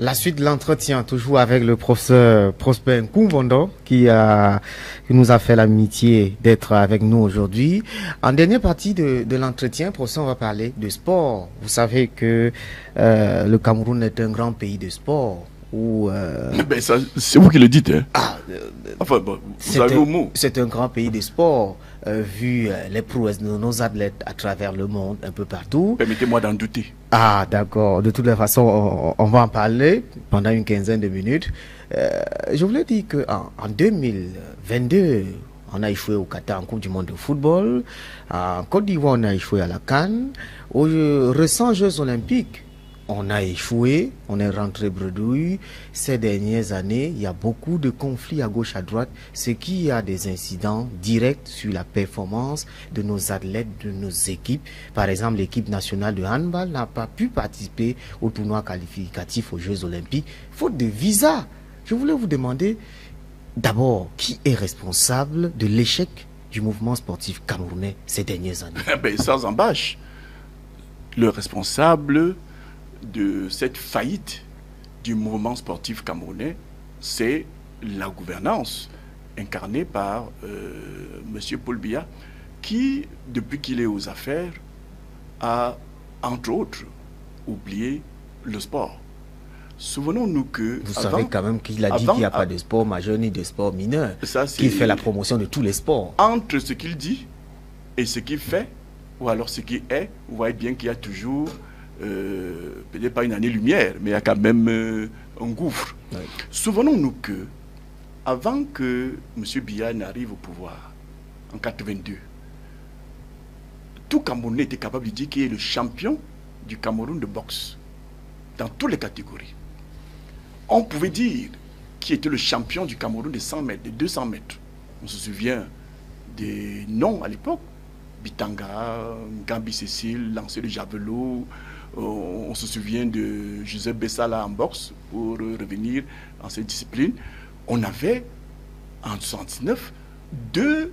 La suite de l'entretien, toujours avec le professeur Prosper Nkumbondo, qui nous a fait l'amitié d'être avec nous aujourd'hui. En dernière partie de l'entretien, professeur, on va parler de sport. Vous savez que le Cameroun est un grand pays de sport. Ben c'est vous qui le dites. Hein. Enfin, bon, vous avez au mot. C'est un grand pays de sport, vu les prouesses de nos athlètes à travers le monde, un peu partout. Permettez-moi d'en douter. Ah, d'accord. De toutes les façons, on va en parler pendant une quinzaine de minutes. Je voulais dire qu'en 2022, on a échoué au Qatar en Coupe du Monde de football. En Côte d'Ivoire, on a échoué à la CAN. Aux récents Jeux Olympiques, on a échoué, on est rentré bredouille. Ces dernières années, il y a beaucoup de conflits à gauche, à droite, ce qui a des incidents directs sur la performance de nos athlètes, de nos équipes. Par exemple, l'équipe nationale de handball n'a pas pu participer au tournoi qualificatif aux Jeux Olympiques, faute de visa. Je voulais vous demander, d'abord, qui est responsable de l'échec du mouvement sportif camerounais ces dernières années? Sans embâche, le responsable de cette faillite du mouvement sportif camerounais, c'est la gouvernance incarnée par M. Paul Biya, qui, depuis qu'il est aux affaires, a, entre autres, oublié le sport. Souvenons-nous que... Vous savez quand même qu'il a dit qu'il n'y a pas de sport majeur ni de sport mineur, qu'il fait la promotion de tous les sports. Entre ce qu'il dit et ce qu'il fait, ou alors ce qui est, vous voyez bien qu'il y a toujours... peut-être pas une année-lumière, mais il y a quand même un gouffre. Oui. Souvenons-nous que, avant que M. Biya n'arrive au pouvoir, en 82, tout Camerounais était capable de dire qu'il est le champion du Cameroun de boxe, dans toutes les catégories. On pouvait dire qu'il était le champion du Cameroun de 100 mètres, de 200 mètres. On se souvient des noms à l'époque. Bitanga, Gambi Cécile, lancer de javelot. On se souvient de Joseph Bessala en boxe, pour revenir en cette discipline. On avait, en 1979, 2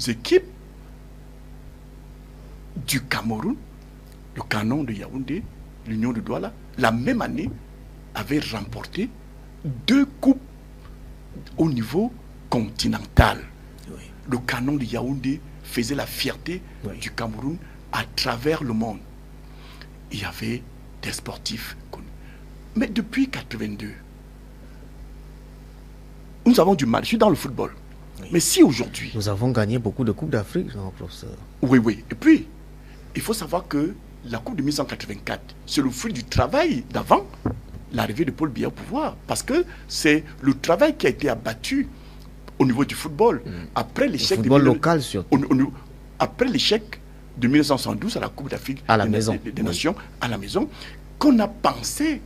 équipes du Cameroun, le Canon de Yaoundé, l'Union de Douala, la même année, avait remporté 2 coupes au niveau continental. Oui. Le Canon de Yaoundé faisait la fierté du Cameroun à travers le monde. Il y avait des sportifs connus. Mais depuis 1982, nous avons du mal. Je suis dans le football. Oui. Mais si aujourd'hui... Nous avons gagné beaucoup de Coupes d'Afrique, professeur. Oui, oui. Et puis, il faut savoir que la Coupe de 1984, c'est le fruit du travail d'avant l'arrivée de Paul Biya au pouvoir. Parce que c'est le travail qui a été abattu au niveau du football. Après l'échec... Le football local, surtout. Après l'échec de 1972 à la Coupe d'Afrique des Nations, à la maison, qu'on a pensé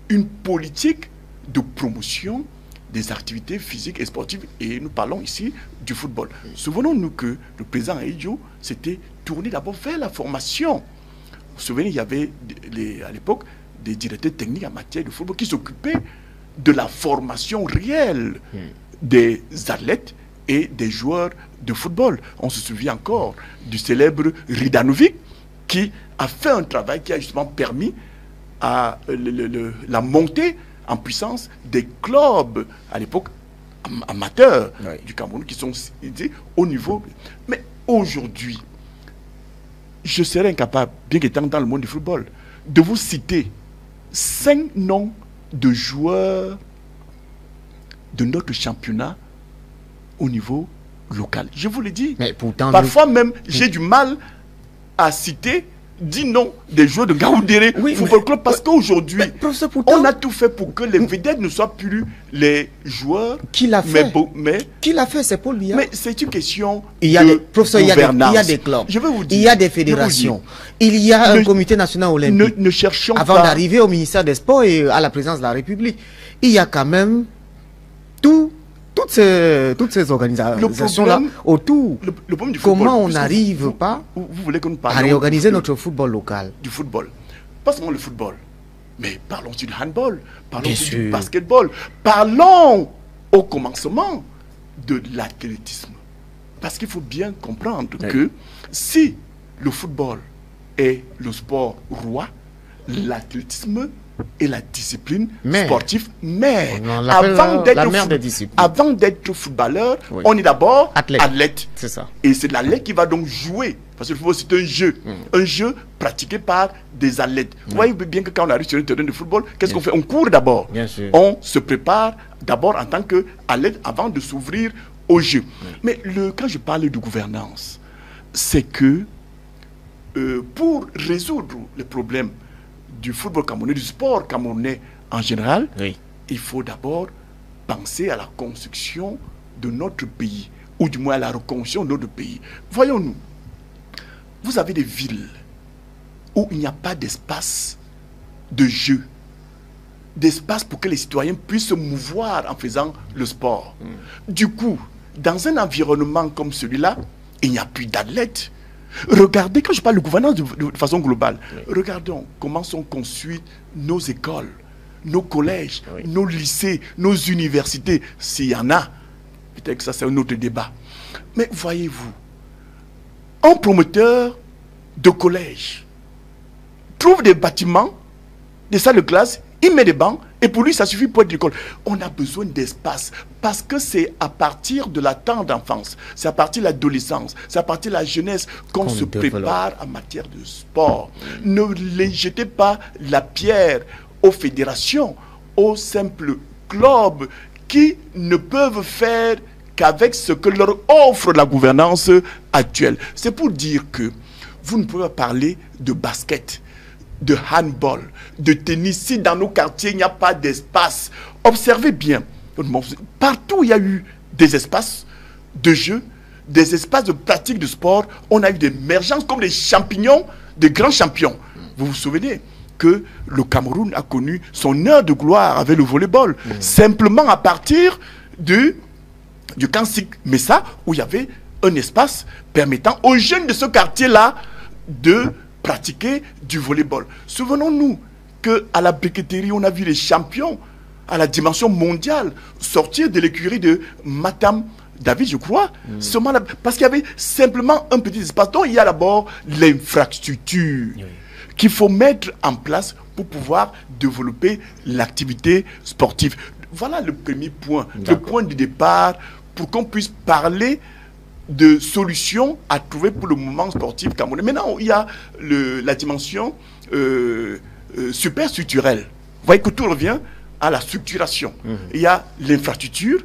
une politique de promotion des activités physiques et sportives, et nous parlons ici du football. Souvenons-nous que le président Aïdjo s'était tourné d'abord vers la formation. Vous vous souvenez, il y avait à l'époque des directeurs techniques en matière de football qui s'occupaient de la formation réelle des athlètes et des joueurs de football. On se souvient encore du célèbre Ridanovic qui a fait un travail qui a justement permis à la montée en puissance des clubs à l'époque amateurs du Cameroun qui sont au niveau. Mais aujourd'hui, je serais incapable, bien qu'étant dans le monde du football, de vous citer 5 noms de joueurs de notre championnat au niveau local. Je vous le dis. Mais pourtant, parfois même, j'ai du mal à citer 10 noms des joueurs de Gaoundéré Football Club parce qu'aujourd'hui, on a tout fait pour que les vedettes ne soient plus les joueurs. Qui l'a fait? Qui l'a fait? C'est Paul Biya. Mais c'est une question de gouvernance. Il y a des clubs. Je vais vous dire, il y a des fédérations. Il y a un comité national olympique. Ne cherchons avant d'arriver au ministère des Sports et à la présidence de la République. Il y a quand même toutes ces organisations-là autour. Le problème du football, comment on n'arrive n'arrive pas vous voulez que nous parlions à réorganiser notre football local? Du football. Pas seulement le football, mais parlons aussi du handball, parlons aussi du basketball, parlons au commencement de l'athlétisme. Parce qu'il faut bien comprendre que si le football est le sport roi, l'athlétisme est la discipline sportive. Mais avant d'être footballeur, on est d'abord athlète. C'est ça. Et c'est l'athlète qui va donc jouer. Parce que le football, c'est un jeu pratiqué par des athlètes. Vous voyez bien que quand on arrive sur le terrain de football, qu'est-ce qu'on fait? On court d'abord. On se prépare d'abord en tant qu'athlète avant de s'ouvrir au jeu. Mais quand je parle de gouvernance, c'est que pour résoudre les problèmes du football camerounais, du sport camerounais en général, il faut d'abord penser à la construction de notre pays, ou du moins à la reconstruction de notre pays. Voyons-nous, vous avez des villes où il n'y a pas d'espace de jeu, d'espace pour que les citoyens puissent se mouvoir en faisant le sport. Du coup, dans un environnement comme celui-là, il n'y a plus d'athlètes. Regardez, quand je parle de gouvernance de façon globale, regardons comment sont construites nos écoles, nos collèges, nos lycées, nos universités, s'il y en a. Peut-être que ça c'est un autre débat. Mais voyez-vous, un promoteur de collège trouve des bâtiments, des salles de classe, il met des bancs, et pour lui, ça suffit pour être l'école. On a besoin d'espace, parce que c'est à partir de la tendre d'enfance, c'est à partir de l'adolescence, c'est à partir de la jeunesse qu'on se prépare en matière de sport. Ne les jetez pas la pierre aux fédérations, aux simples clubs qui ne peuvent faire qu'avec ce que leur offre la gouvernance actuelle. C'est pour dire que vous ne pouvez pas parler de basket, de handball, de tennis, si dans nos quartiers il n'y a pas d'espace. Observez bien, partout il y a eu des espaces de jeu, des espaces de pratique de sport, on a eu des émergences comme des champignons, des grands champions. Vous vous souvenez que le Cameroun a connu son heure de gloire avec le volleyball, simplement à partir du camp Sik Messa, où il y avait un espace permettant aux jeunes de ce quartier-là de pratiquer du volleyball. Souvenons-nous qu'à la briqueterie, on a vu les champions à la dimension mondiale sortir de l'écurie de Matam David, je crois, parce qu'il y avait simplement un petit espace. Donc il y a d'abord l'infrastructure qu'il faut mettre en place pour pouvoir développer l'activité sportive. Voilà le premier point, le point de départ pour qu'on puisse parler de solutions à trouver pour le mouvement sportif camerounais. Maintenant, il y a la dimension superstructurelle. Vous voyez que tout revient à la structuration. Il y a l'infrastructure,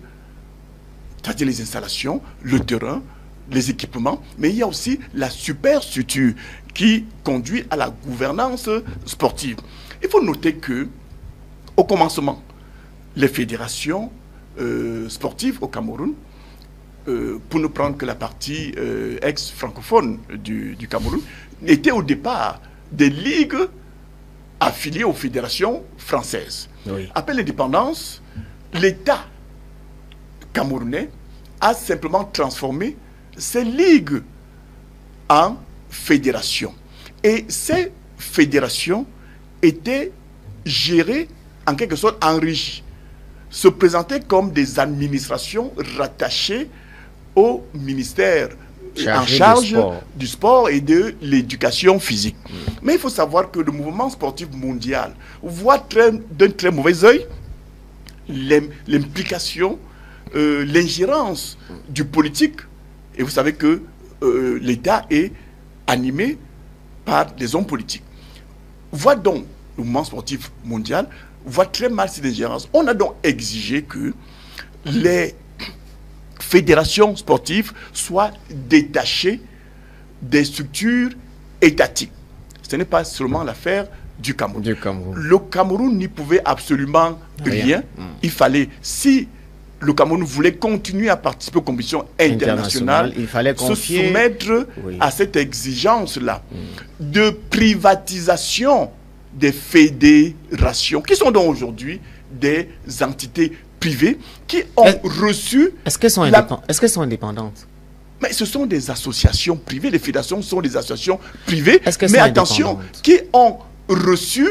c'est-à-dire les installations, le terrain, les équipements, mais il y a aussi la superstructure qui conduit à la gouvernance sportive. Il faut noter que, au commencement, les fédérations sportives au Cameroun, pour ne prendre que la partie ex-francophone du Cameroun, étaient au départ des ligues affiliées aux fédérations françaises. Après l'indépendance, l'État camerounais a simplement transformé ces ligues en fédérations. Et ces fédérations étaient gérées, en quelque sorte enrichies, se présentaient comme des administrations rattachées au ministère en charge du sport et de l'éducation physique. Mais il faut savoir que le mouvement sportif mondial voit d'un très mauvais œil l'implication, l'ingérence du politique. Et vous savez que l'État est animé par des hommes politiques. Voit donc le mouvement sportif mondial voit très mal cette ingérence. On a donc exigé que les fédérations sportives soient détachées des structures étatiques. Ce n'est pas seulement l'affaire du Cameroun. Le Cameroun n'y pouvait absolument rien. Il fallait, si le Cameroun voulait continuer à participer aux compétitions internationales, il fallait se soumettre à cette exigence-là de privatisation des fédérations, qui sont donc aujourd'hui des entités privées qui ont reçu... Est-ce qu'elles sont indépendantes? Mais ce sont des associations privées. Les fédérations sont des associations privées. Mais attention, qui ont reçu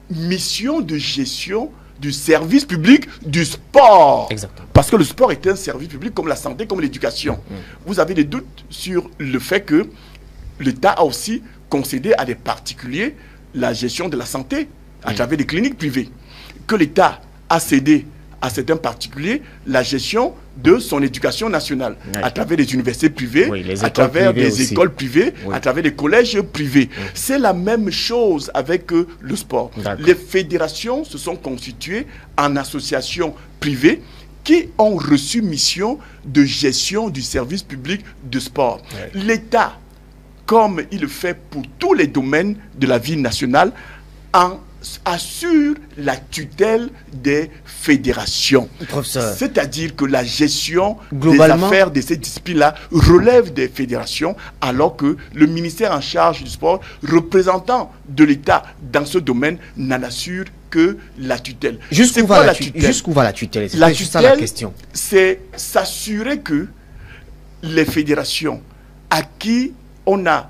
mission de gestion du service public du sport. Exactement. Parce que le sport est un service public comme la santé, comme l'éducation. Vous avez des doutes sur le fait que l'État a aussi concédé à des particuliers la gestion de la santé à travers des cliniques privées, que l'État a cédé à certains particuliers la gestion de son éducation nationale, à travers des universités privées, à travers des écoles privées, à travers des collèges privés. C'est la même chose avec le sport. Les fédérations se sont constituées en associations privées qui ont reçu mission de gestion du service public de sport. L'État, comme il le fait pour tous les domaines de la vie nationale, assure la tutelle des fédérations. C'est-à-dire que la gestion des affaires de ces disciplines-là relève des fédérations, alors que le ministère en charge du sport, représentant de l'État dans ce domaine, n'en assure que la tutelle. Jusqu'où va la tutelle? La tutelle, c'est s'assurer que les fédérations à qui on a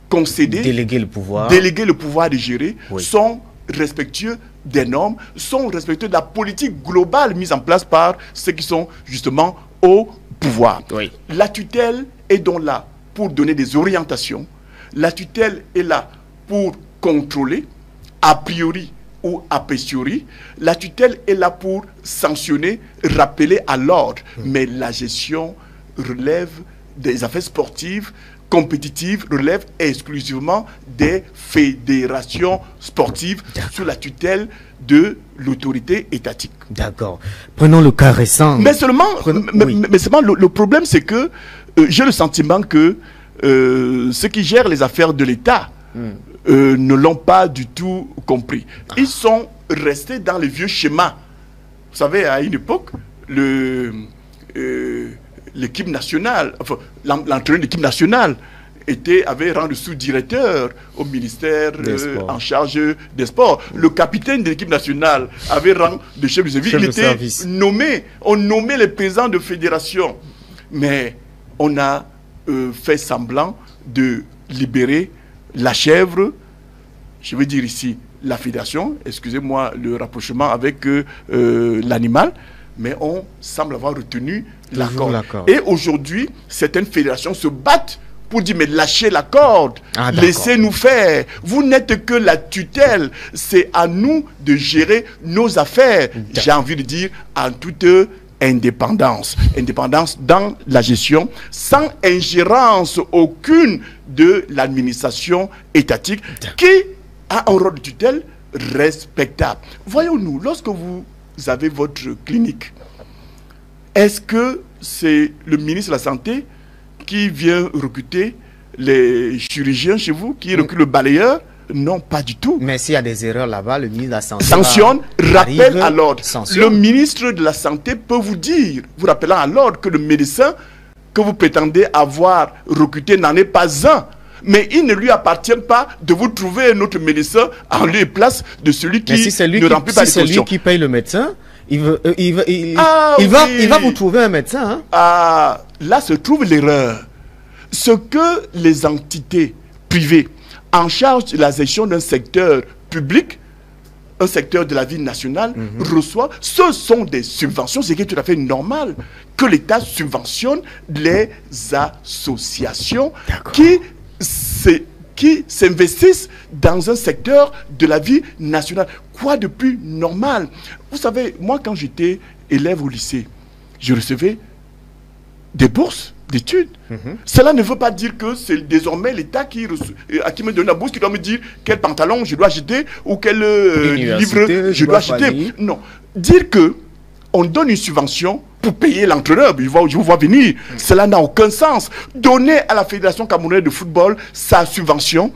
concédé, délégué le pouvoir de gérer, sont respectueux des normes, sont respectueux de la politique globale mise en place par ceux qui sont justement au pouvoir. La tutelle est donc là pour donner des orientations. La tutelle est là pour contrôler, a priori ou a posteriori. La tutelle est là pour sanctionner, rappeler à l'ordre. Mais la gestion relève des affaires sportives, compétitive, relève exclusivement des fédérations sportives sous la tutelle de l'autorité étatique. D'accord. Prenons le cas récent. Mais seulement, le problème, c'est que j'ai le sentiment que ceux qui gèrent les affaires de l'État ne l'ont pas du tout compris. Ils sont restés dans les vieux schémas. Vous savez, à une époque, l'équipe nationale, enfin, l'entraîneur de l'équipe nationale avait rang de sous-directeur au ministère en charge des sports. Le capitaine de l'équipe nationale avait rang de chef de service. Il était nommé. On nommait les présidents de fédération. Mais on a fait semblant de libérer la chèvre, je veux dire ici la fédération, excusez-moi le rapprochement avec l'animal, mais on semble avoir retenu l'accord. Et aujourd'hui, certaines fédérations se battent pour dire, mais lâchez la corde, laissez-nous faire. Vous n'êtes que la tutelle, c'est à nous de gérer nos affaires. J'ai envie de dire, en toute indépendance. Indépendance dans la gestion, sans ingérence aucune de l'administration étatique, qui a un rôle de tutelle respectable. Voyons-nous, lorsque vous avez votre clinique, est-ce que c'est le ministre de la Santé qui vient recruter les chirurgiens chez vous, qui recrute le balayeur? Non, pas du tout. Mais s'il y a des erreurs là-bas, le ministre de la Santé sanctionne, rappelle à l'ordre. Le ministre de la Santé peut vous dire, vous rappelant à l'ordre, que le médecin que vous prétendez avoir recruté n'en est pas un. Mais il ne lui appartient pas de vous trouver un autre médecin en lieu et place de celui qui ne remplit pas les conditions. C'est lui qui paye le médecin. Il va vous trouver un médecin. Hein? Là se trouve l'erreur. Ce que les entités privées en charge de la gestion d'un secteur public, un secteur de la vie nationale, reçoit, ce sont des subventions. C'est tout à fait normal que l'État subventionne les associations qui s'investissent dans un secteur de la vie nationale. Quoi de plus normal? Vous savez, moi, quand j'étais élève au lycée, je recevais des bourses d'études. Cela ne veut pas dire que c'est désormais l'État qui me donne la bourse, qui doit me dire quel pantalon je dois acheter ou quel livre je dois acheter. Non. Dire que on donne une subvention pour payer l'entraîneur, je vous vois venir, cela n'a aucun sens. Donner à la Fédération camerounaise de football sa subvention,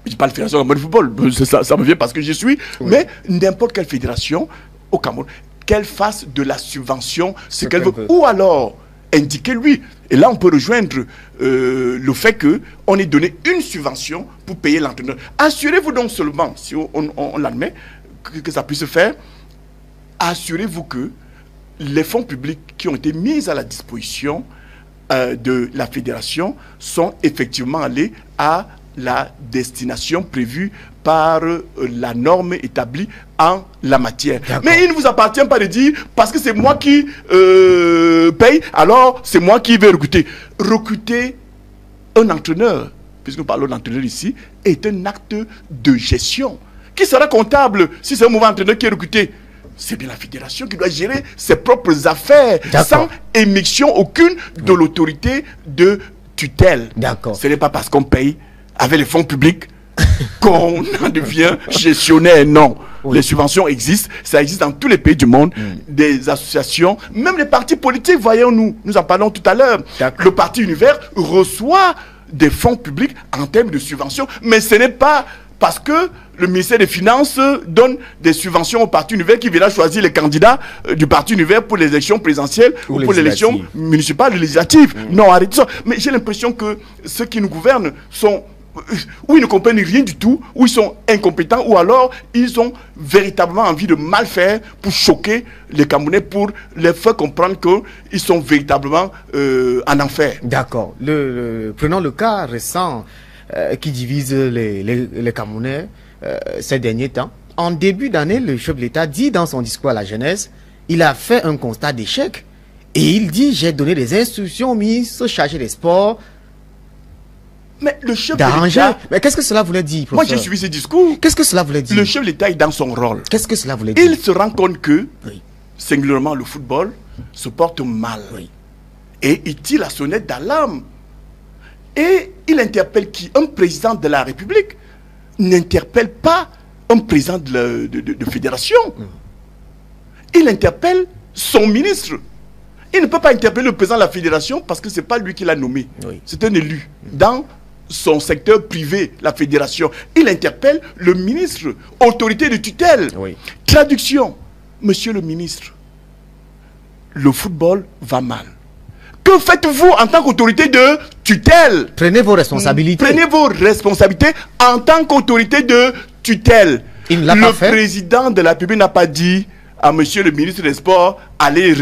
je parle de Fédération camerounaise de football, ça me vient parce que j'y suis, mais n'importe quelle fédération au Cameroun, qu'elle fasse de la subvention ce qu'elle veut, ou alors indiquer lui. Et là, on peut rejoindre le fait qu'on ait donné une subvention pour payer l'entraîneur. Assurez-vous donc seulement, si on l'admet, que ça puisse se faire, assurez-vous que les fonds publics qui ont été mis à la disposition de la fédération sont effectivement allés à la destination prévue par la norme établie en la matière. Mais il ne vous appartient pas de dire, parce que c'est moi qui paye, alors c'est moi qui vais recruter. Recruter un entraîneur, puisque nous parlons d'entraîneur ici, est un acte de gestion Qui sera comptable si c'est un mauvais entraîneur qui est recruté? C'est bien la fédération qui doit gérer ses propres affaires sans émission aucune de l'autorité de tutelle. Ce n'est pas parce qu'on paye avec les fonds publics qu'on en devient gestionnaire, non. Les subventions existent, ça existe dans tous les pays du monde, des associations, même les partis politiques, voyons-nous, nous en parlons tout à l'heure. Le Parti Univers reçoit des fonds publics en termes de subventions, mais ce n'est pas parce que le ministère des Finances donne des subventions au Parti Univers qui viendra choisir les candidats du Parti Univers pour les élections présidentielles ou pour les élections municipales et législatives. Non, arrêtez ça. Mais j'ai l'impression que ceux qui nous gouvernent sont... ou ils ne comprennent rien du tout, ou ils sont incompétents, ou alors ils ont véritablement envie de mal faire pour choquer les Camerounais, pour les faire comprendre qu'ils sont véritablement en enfer. D'accord. Prenons le cas récent qui divise les Camerounais ces derniers temps. En début d'année, le chef de l'État dit dans son discours à la jeunesse, il a fait un constat d'échec et il dit, j'ai donné des instructions au ministre chargé des sports. Mais le chef de l'État... Mais qu'est-ce que cela voulait dire, professeur? Moi, j'ai suivi ce discours. Qu'est-ce que cela voulait dire? Le chef de l'État est dans son rôle. Qu'est-ce que cela voulait dire? Il se rend compte que, singulièrement, le football se porte mal. Et il tire la sonnette d'alarme. Et il interpelle qui? Un président de la République n'interpelle pas un président de fédération. Il interpelle son ministre. Il ne peut pas interpeller le président de la fédération parce que ce n'est pas lui qui l'a nommé. C'est un élu. Dans son secteur privé, la fédération, il interpelle le ministre, autorité de tutelle. Traduction. Monsieur le ministre, le football va mal. Que faites-vous en tant qu'autorité de tutelle? Prenez vos responsabilités. Prenez vos responsabilités en tant qu'autorité de tutelle. Le président de la République n'a pas dit à monsieur le ministre des Sports allez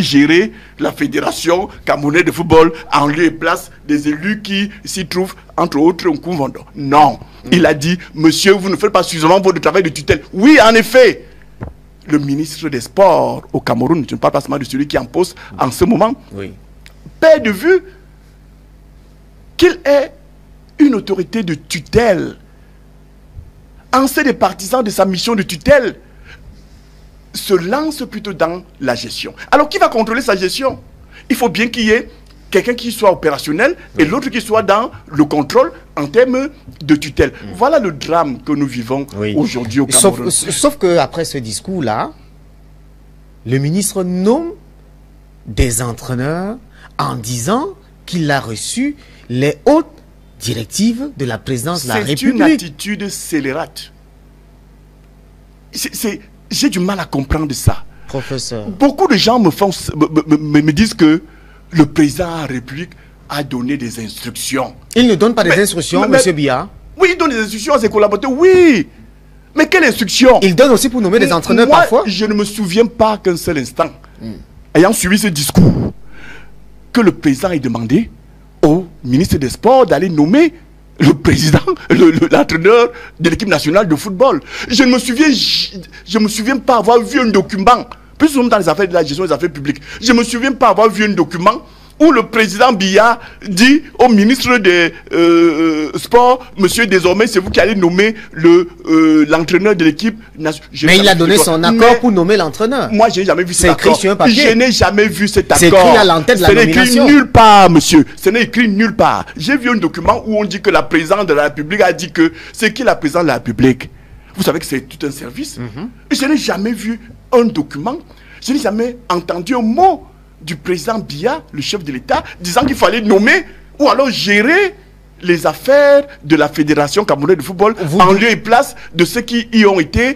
gérer la fédération camerounaise de football en lieu et place des élus qui s'y trouvent, entre autres, un Nkoumvondo. Non. Il a dit, monsieur, vous ne faites pas suffisamment votre travail de tutelle. Oui, en effet. Le ministre des Sports au Cameroun, je ne parle pas seulement de celui qui est en poste en ce moment, perd de vue qu'il est une autorité de tutelle. Ancien des partisans de sa mission de tutelle se lance plutôt dans la gestion. Alors, qui va contrôler sa gestion? Il faut bien qu'il y ait quelqu'un qui soit opérationnel et l'autre qui soit dans le contrôle en termes de tutelle. Voilà le drame que nous vivons aujourd'hui au Cameroun. Sauf qu'après ce discours-là, le ministre nomme des entraîneurs en disant qu'il a reçu les hautes directives de la présidence de la République. C'est une attitude scélérate. J'ai du mal à comprendre ça. Professeur. Beaucoup de gens me disent que le président de la République a donné des instructions. Il ne donne pas des instructions, monsieur Biya? Oui, il donne des instructions à ses collaborateurs, oui. Mais quelle instruction? Il donne aussi pour nommer des entraîneurs parfois? Je ne me souviens pas qu'un seul instant, ayant suivi ce discours, que le président ait demandé au ministre des Sports d'aller nommer le président, l'entraîneur de l'équipe nationale de football. Je ne me souviens pas avoir vu un document, plus souvent dans les affaires de la gestion des affaires publiques, je ne me souviens pas avoir vu un document où le président Biya dit au ministre des Sports, monsieur, désormais, c'est vous qui allez nommer l'entraîneur de l'équipe nationale. Mais il a donné son accord pour nommer l'entraîneur. Moi, je n'ai jamais vu cet accord. C'est écrit sur un papier. Je n'ai jamais vu cet accord. C'est écrit à l'entête de la nomination. Ce n'est écrit nulle part, monsieur. Ce n'est écrit nulle part. J'ai vu un document où on dit que la présidente de la République a dit que c'est qui la présidente de la République? Vous savez que c'est tout un service. Je n'ai jamais vu un document. Je n'ai jamais entendu un mot du président Biya, le chef de l'État, disant qu'il fallait nommer ou alors gérer les affaires de la Fédération camerounaise de football en lieu et place de ceux qui y ont été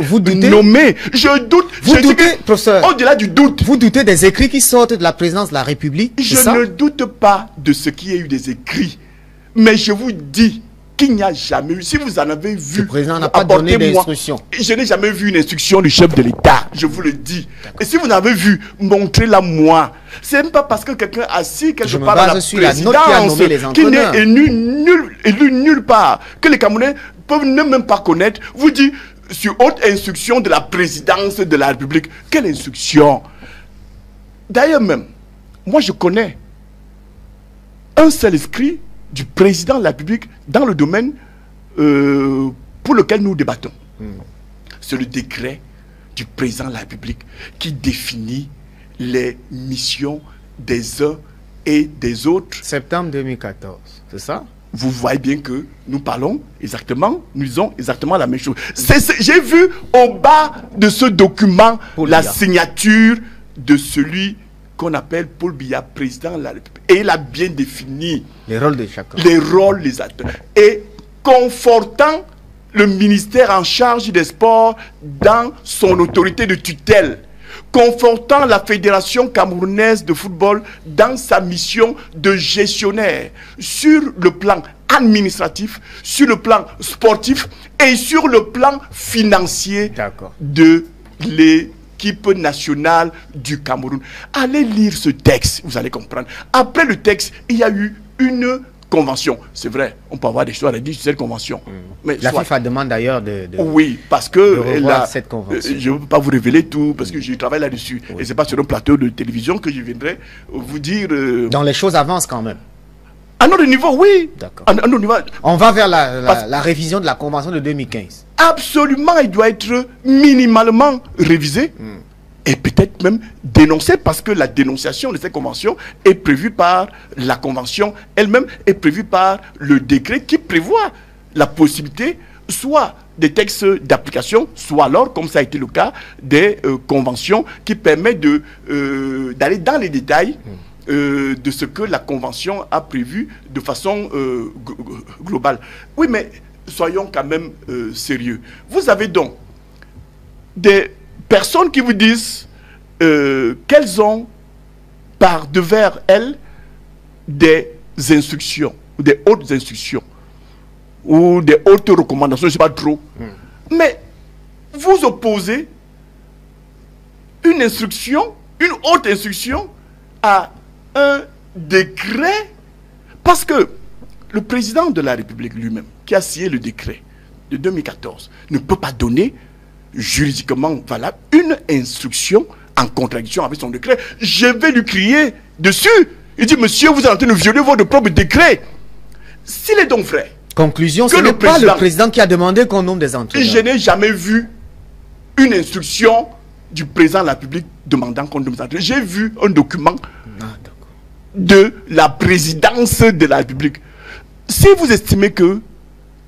nommés. Je doute. Vous doutez, professeur? Au-delà du doute. Vous doutez des écrits qui sortent de la présidence de la République? Je ne doute pas de ce qui a eu des écrits. Mais je vous dis qu'il n'y a jamais eu. Si vous en avez vu, le président n'a pas donné d'instruction. Je n'ai jamais vu une instruction du chef de l'État. Je vous le dis. Et si vous n'avez vu, montrez-la moi. C'est même pas parce que quelqu'un assis quelque part dans la présidence qui n'est élu nulle part, que les Camerounais peuvent ne même pas connaître, vous dit sur haute instruction de la présidence de la République. Quelle instruction? D'ailleurs même, moi je connais un seul écrit du président de la République dans le domaine pour lequel nous débattons. c'est le décret du président de la République qui définit les missions des uns et des autres. Septembre 2014, c'est ça? Vous voyez bien que nous parlons exactement, nous disons exactement la même chose. J'ai vu au bas de ce document la signature de celui qu'on appelle Paul Biya, président de la République. Et il a bien défini les rôles de chacun. Les rôles, les acteurs. Et confortant le ministère en charge des sports dans son autorité de tutelle, confortant la Fédération camerounaise de football dans sa mission de gestionnaire sur le plan administratif, sur le plan sportif et sur le plan financier de l'équipe nationale du Cameroun. Allez lire ce texte, vous allez comprendre. Après le texte, il y a eu une convention. C'est vrai, on peut avoir des choses à dire sur cette convention. Mais la FIFA demande d'ailleurs de oui, parce que cette convention. Je ne peux pas vous révéler tout, parce que je travaille là-dessus. Oui. Et ce n'est pas sur un plateau de télévision que je viendrai vous dire... Donc les choses avancent quand même. À notre niveau, oui. D'accord. Niveau... On va vers la révision de la convention de 2015. Absolument, il doit être minimalement révisé. Et peut-être même dénoncé, parce que la dénonciation de cette convention est prévue par la convention elle-même, est prévue par le décret qui prévoit la possibilité soit des textes d'application, soit alors, comme ça a été le cas, des conventions qui permettent d'aller dans les détails de ce que la convention a prévu de façon globale. Oui, mais soyons quand même sérieux. Vous avez donc des personnes qui vous disent qu'elles ont par devers elles des instructions, des hautes instructions, ou des hautes recommandations, je ne sais pas trop. Mais vous opposez une instruction, une haute instruction à un décret, parce que le président de la République lui-même, qui a signé le décret de 2014, ne peut pas donner juridiquement valable une instruction en contradiction avec son décret. Je vais lui crier dessus. Il dit, monsieur, vous êtes en train de violer votre propre décret. S'il est donc vrai. Conclusion, ce n'est pas le président qui a demandé qu'on nomme des entraîneurs. Je n'ai jamais vu une instruction du président de la République demandant qu'on nomme des entraîneurs. J'ai vu un document de la présidence de la République. Si vous estimez que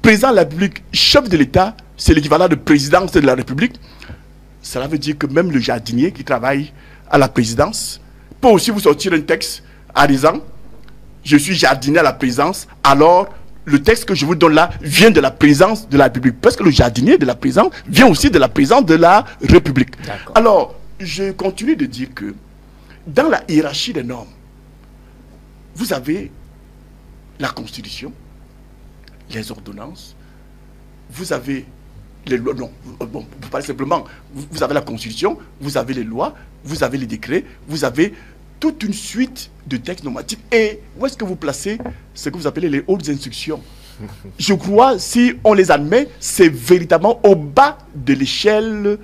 président de la République, chef de l'État, c'est l'équivalent de présidence de la République, cela veut dire que même le jardinier qui travaille à la présidence peut aussi vous sortir un texte en disant « Je suis jardinier à la présidence, alors le texte que je vous donne là vient de la présidence de la République. » Parce que le jardinier de la présidence vient aussi de la présidence de la République. Alors, je continue de dire que dans la hiérarchie des normes, vous avez la Constitution, les ordonnances, vous avez les lois, non, bon, vous parlez simplement, vous avez la Constitution, vous avez les lois, vous avez les décrets, vous avez toute une suite de textes normatifs. Et où est-ce que vous placez ce que vous appelez les hautes instructions? Je crois, si on les admet, c'est véritablement au bas de l'échelle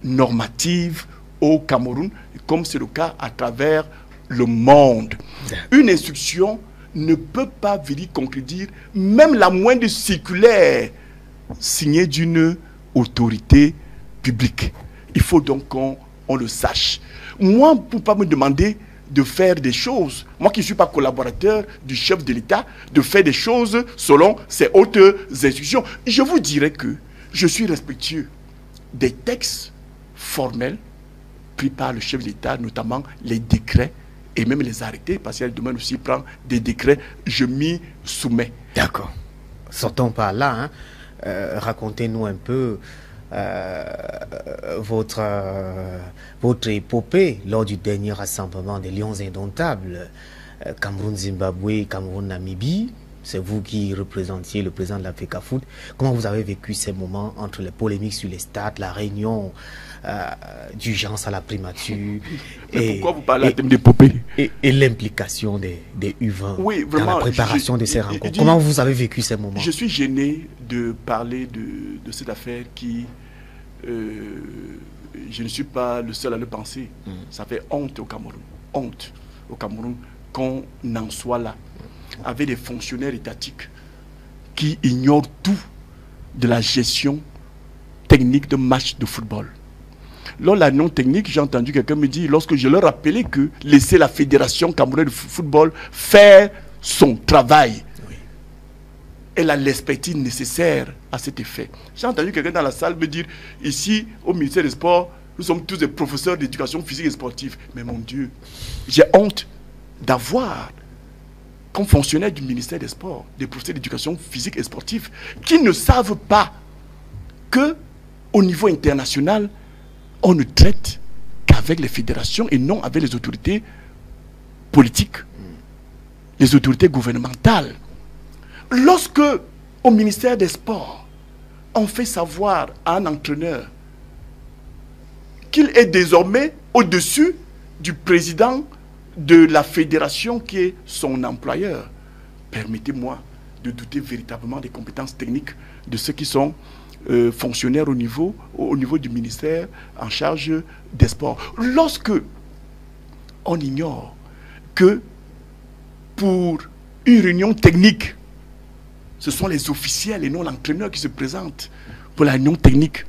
normative au Cameroun, comme c'est le cas à travers le monde. Une instruction ne peut pas venir contredire même la moindre circulaire signée d'une autorité publique. Il faut donc qu'on le sache. Moi, pour ne pas me demander de faire des choses, moi qui ne suis pas collaborateur du chef de l'État, de faire des choses selon ses hautes instructions, je vous dirais que je suis respectueux des textes formels pris par le chef de l'État, notamment les décrets et même les arrêtés, parce qu'elle demande aussi prendre des décrets, je m'y soumets. D'accord. Sortons par là, hein. Racontez-nous un peu votre épopée lors du dernier rassemblement des Lions Indomptables, Cameroun-Zimbabwe, Cameroun-Namibie. C'est vous qui représentiez le président de la FECAFOOT. Comment vous avez vécu ces moments entre les polémiques sur les stades, la réunion d'urgence à la primature et pourquoi vous parlez en termes d'épopée et l'implication des U20 oui, vraiment, dans la préparation de ces rencontres? Comment vous avez vécu ces moments? Je suis gêné de parler de cette affaire qui... je ne suis pas le seul à le penser. Ça fait honte au Cameroun. Honte au Cameroun qu'on en soit là. Avec des fonctionnaires étatiques qui ignorent tout de la gestion technique de match de football. Lors de la réunion technique, j'ai entendu quelqu'un me dire, lorsque je leur rappelais que laisser la fédération camerounaise de football faire son travail, oui, elle a l'expertise nécessaire à cet effet. J'ai entendu quelqu'un dans la salle me dire, ici, au ministère des Sports, nous sommes tous des professeurs d'éducation physique et sportive. Mais mon Dieu, j'ai honte d'avoir, comme fonctionnaire du ministère des Sports, des professeurs d'éducation physique et sportive qui ne savent pas que, au niveau international, on ne traite qu'avec les fédérations et non avec les autorités politiques, les autorités gouvernementales. Lorsque, au ministère des Sports, on fait savoir à un entraîneur qu'il est désormais au-dessus du président de la fédération qui est son employeur, permettez-moi de douter véritablement des compétences techniques de ceux qui sont fonctionnaires au niveau du ministère en charge des sports. Lorsque on ignore que pour une réunion technique, ce sont les officiels et non l'entraîneur qui se présentent pour la réunion technique.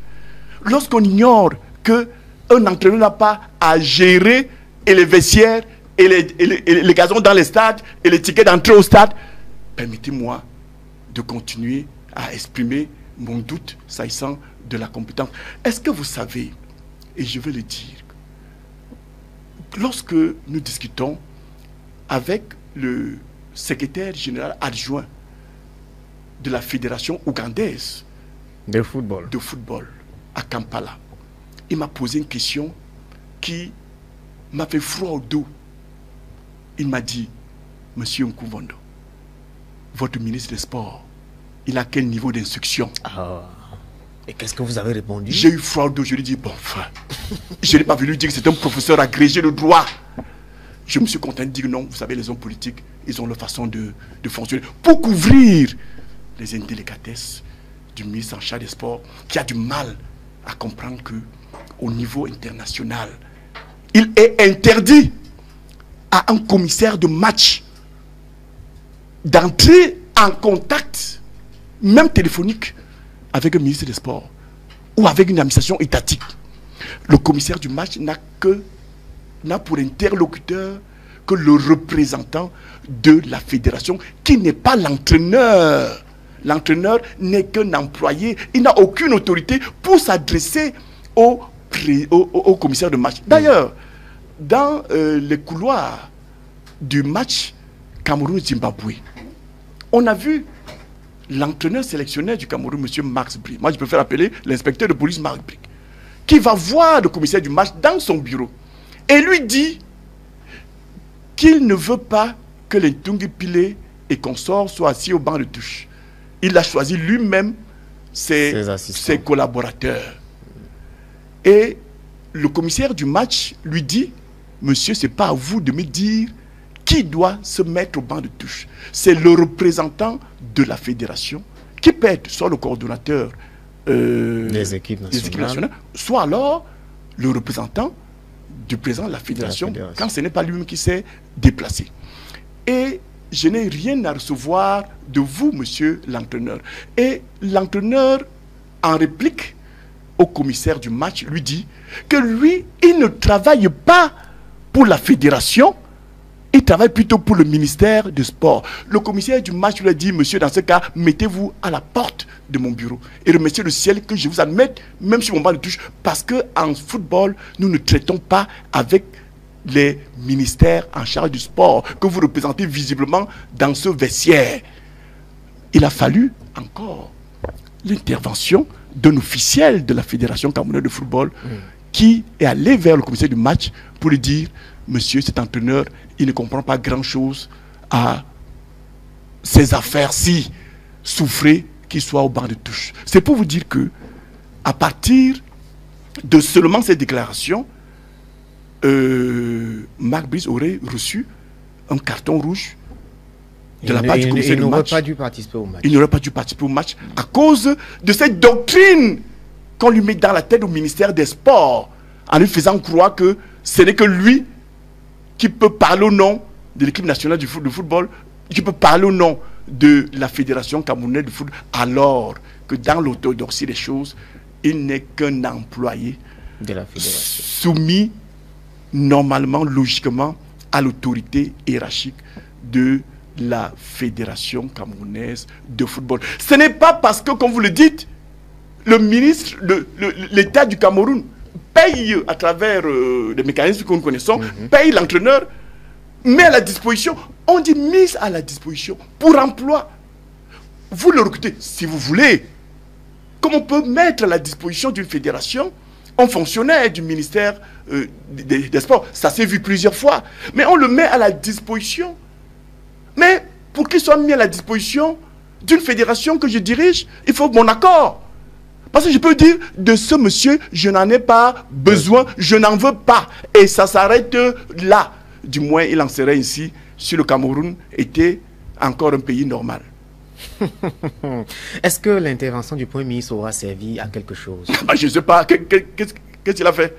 Lorsqu'on ignore qu'un entraîneur n'a pas à gérer et les vestiaires et les gazons dans les stades et les tickets d'entrée au stade, permettez-moi de continuer à exprimer mon doute s'agissant de la compétence. Est-ce que vous savez, et je vais le dire, lorsque nous discutons avec le secrétaire général adjoint de la fédération ougandaise de football à Kampala, il m'a posé une question qui m'a fait froid au dos. Il m'a dit, Monsieur Nkuvondo, votre ministre des Sports, il a quel niveau d'instruction? Et qu'est-ce que vous avez répondu? J'ai eu froid au dos, je lui ai dit, bon frère, je n'ai pas venu dire que c'est un professeur agrégé de droit. Je me suis content de dire non, vous savez, les hommes politiques, ils ont leur façon de fonctionner. Pour couvrir les indélicatesses du ministre en charge des Sports, qui a du mal à comprendre que au niveau international, il est interdit à un commissaire de match d'entrer en contact, même téléphonique, avec un ministre des Sports ou avec une administration étatique. Le commissaire du match n'a pour interlocuteur que le représentant de la fédération, qui n'est pas l'entraîneur. L'entraîneur n'est qu'un employé. Il n'a aucune autorité pour s'adresser au commissaire de match. D'ailleurs, dans les couloirs du match Cameroun-Zimbabwe, on a vu l'entraîneur sélectionneur du Cameroun, M. Max Brie, moi je préfère appeler l'inspecteur de police Max Brie, qui va voir le commissaire du match dans son bureau et lui dit qu'il ne veut pas que les Tungi Pile et consorts soient assis au banc de touche. Il a choisi lui-même ses collaborateurs. Et le commissaire du match lui dit, monsieur, ce n'est pas à vous de me dire qui doit se mettre au banc de touche. C'est le représentant de la fédération qui peut être soit le coordonnateur des équipes nationales, soit alors le représentant du président de la fédération, quand ce n'est pas lui-même qui s'est déplacé. Et je n'ai rien à recevoir de vous, monsieur l'entraîneur. Et l'entraîneur, en réplique au commissaire du match, lui dit que lui, il ne travaille pas pour la fédération, il travaille plutôt pour le ministère du sport. Le commissaire du match lui a dit, monsieur, dans ce cas, mettez-vous à la porte de mon bureau et remerciez le ciel que je vous admette, même sur mon banc de touche, parce qu'en football, nous ne traitons pas avec les ministères en charge du sport que vous représentez visiblement dans ce vestiaire. Il a fallu encore l'intervention d'un officiel de la Fédération camerounaise de football qui est allé vers le commissaire du match pour lui dire, monsieur, cet entraîneur, il ne comprend pas grand-chose à ces affaires-ci. Souffrez qu'il soit au banc de touche. C'est pour vous dire que, à partir de seulement cette déclaration, Marc Brice aurait reçu un carton rouge de la part du commissaire du match. Il n'aurait pas dû participer au match. Il n'aurait pas dû participer au match à cause de cette doctrine qu'on lui met dans la tête au ministère des Sports, en lui faisant croire que ce n'est que lui qui peut parler au nom de l'équipe nationale de football, qui peut parler au nom de la Fédération camerounaise de football, alors que dans l'orthodoxie des choses, il n'est qu'un employé de la fédération, soumis normalement, logiquement, à l'autorité hiérarchique de la Fédération camerounaise de football. Ce n'est pas parce que, comme vous le dites, le ministre, l'État du Cameroun paye à travers les mécanismes que nous connaissons, paye l'entraîneur, met à la disposition, on dit mise à la disposition pour emploi. Vous le recrutez si vous voulez. Comme on peut mettre à la disposition d'une fédération un fonctionnaire du ministère des Sports. Ça s'est vu plusieurs fois. Mais on le met à la disposition. Mais pour qu'il soit mis à la disposition d'une fédération que je dirige, il faut mon accord. Parce que je peux dire, de ce monsieur, je n'en ai pas besoin, je n'en veux pas. Et ça s'arrête là. Du moins, il en serait ici si le Cameroun était encore un pays normal. Est-ce que l'intervention du Premier ministre aura servi à quelque chose? Je ne sais pas. Qu'est-ce qu'il a fait?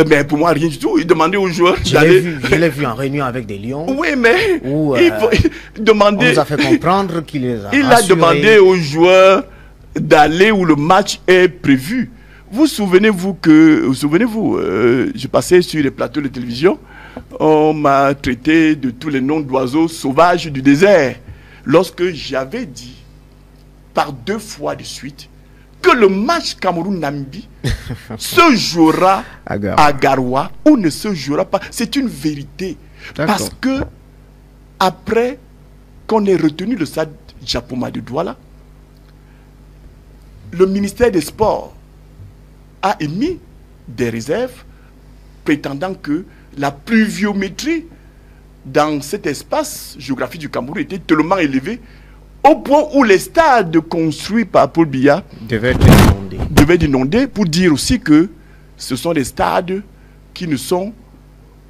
Mais pour moi, rien du tout. Il demandait aux joueurs d'aller... Je l'ai vu en réunion avec des lions. Oui, mais il demandait... On nous a fait comprendre qu'il les a Il a demandé aux joueurs d'aller où le match est prévu. Vous souvenez-vous que... je passais sur les plateaux de télévision, on m'a traité de tous les noms d'oiseaux sauvages du désert. Lorsque j'avais dit, par 2 fois de suite, que le match Cameroun-Namibie se jouera à Garoua ou ne se jouera pas. C'est une vérité. Parce que, après qu'on ait retenu le stade Japoma de Douala, le ministère des Sports a émis des réserves prétendant que la pluviométrie dans cet espace géographique du Cameroun était tellement élevée au point où les stades construits par Paul Biya devaient être inondés, pour dire aussi que ce sont des stades qui ne sont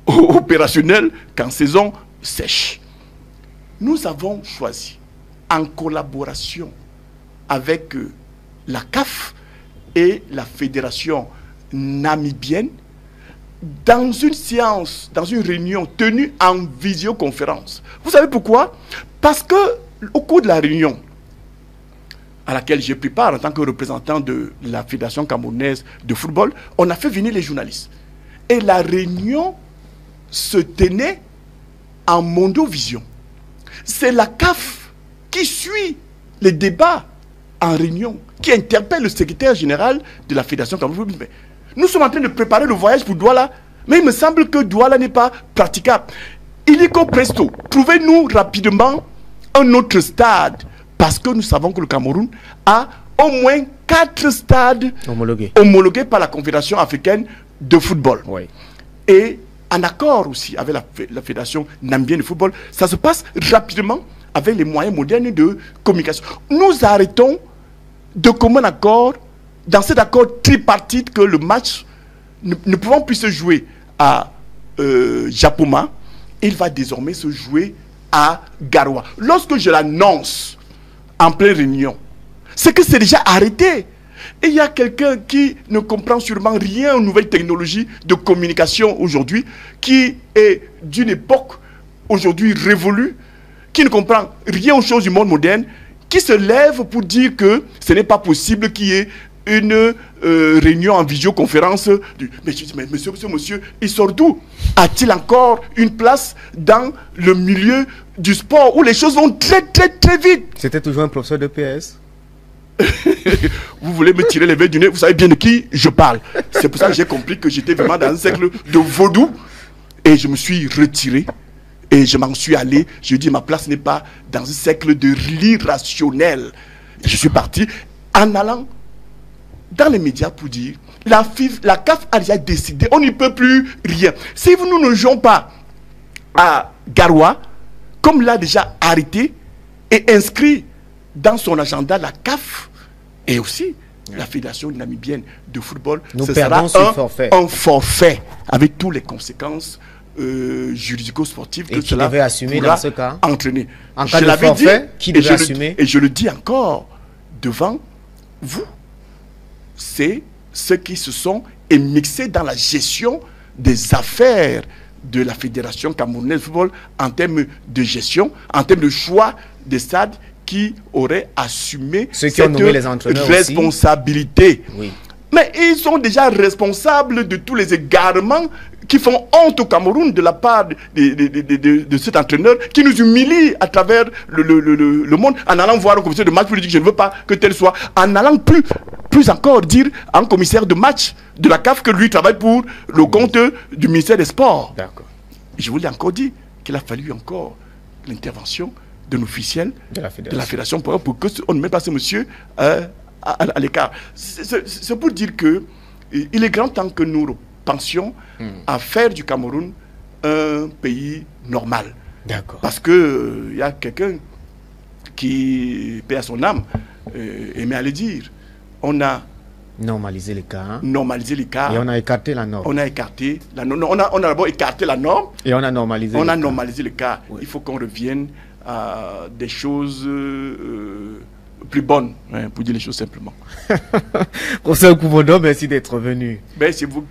opérationnels qu'en saison sèche. Nous avons choisi, en collaboration avec la CAF et la Fédération namibienne, dans une séance, dans une réunion tenue en visioconférence. Vous savez pourquoi? Parce que au cours de la réunion à laquelle j'ai pris part en tant que représentant de la Fédération camerounaise de football, on a fait venir les journalistes. Et la réunion se tenait en mondovision. C'est la CAF qui suit les débats en réunion, qui interpelle le secrétaire général de la Fédération camerounaise. Nous sommes en train de préparer le voyage pour Douala, mais il me semble que Douala n'est pas praticable. Illico presto, trouvez-nous rapidement un autre stade, parce que nous savons que le Cameroun a au moins 4 stades homologués par la Confédération africaine de football. Oui. Et en accord aussi avec la Fédération namibienne de football, ça se passe rapidement avec les moyens modernes de communication. Nous arrêtons de commun accord, dans cet accord tripartite, que le match ne pouvant plus se jouer à Japoma, il va désormais se jouer à Garoua. Lorsque je l'annonce en pleine réunion, c'est que c'est déjà arrêté. Et il y a quelqu'un qui ne comprend sûrement rien aux nouvelles technologies de communication aujourd'hui, qui est d'une époque aujourd'hui révolue, qui ne comprend rien aux choses du monde moderne, qui se lève pour dire que ce n'est pas possible qu'il y ait une réunion en visioconférence. Mais je dis, mais monsieur, il sort d'où? A-t-il encore une place dans le milieu du sport où les choses vont très vite? C'était toujours un professeur de PS. Vous voulez me tirer les verres du nez, vous savez bien de qui je parle. C'est pour ça que j'ai compris que j'étais vraiment dans un cercle de vaudou. Et je me suis retiré. Et je m'en suis allé. Je dis, ma place n'est pas dans un cercle de l'irrationnel. Je suis parti en allant dans les médias pour dire, la CAF a déjà décidé, on n'y peut plus rien. Si nous ne jouons pas à Garoua, comme l'a déjà arrêté et inscrit dans son agenda la CAF et aussi la Fédération namibienne de football, ce sera un forfait avec toutes les conséquences juridico-sportives que cela devait assumer pourra dans ce cas. entraîner. En cas de forfait, qui devait assumer? Et je le dis encore devant vous, c'est ceux qui se sont émixés dans la gestion des affaires de la Fédération camerounaise de football en termes de gestion, en termes de choix des stades, qui auraient assumé ceux qui ont nommé les entraîneurs responsabilité. Oui. Mais ils sont déjà responsables de tous les égarements qui font honte au Cameroun de la part de cet entraîneur qui nous humilie à travers le monde en allant voir le commissaire de match pour lui dire que je ne veux pas que tel soit, en allant plus encore dire à un commissaire de match de la CAF que lui travaille pour le compte du ministère des Sports. D'accord. Je vous l'ai encore dit qu'il a fallu encore l'intervention d'un officiel de la fédération pour qu'on ne mette pas ce monsieur à l'écart. C'est pour dire que il est grand temps que nous pensions à faire du Cameroun un pays normal. D'accord. Parce que il y a quelqu'un qui, paie à son âme, aimait à le dire. On a normalisé les cas. Normalisé les cas. Et on a écarté la norme. On a écarté la norme. On a d'abord écarté la norme. Et on a normalisé les cas. Normalisé le cas. Oui. Il faut qu'on revienne à des choses plus bonnes, hein, pour dire les choses simplement. Professeur Kouvondo, merci d'être venu. Ben, c'est vous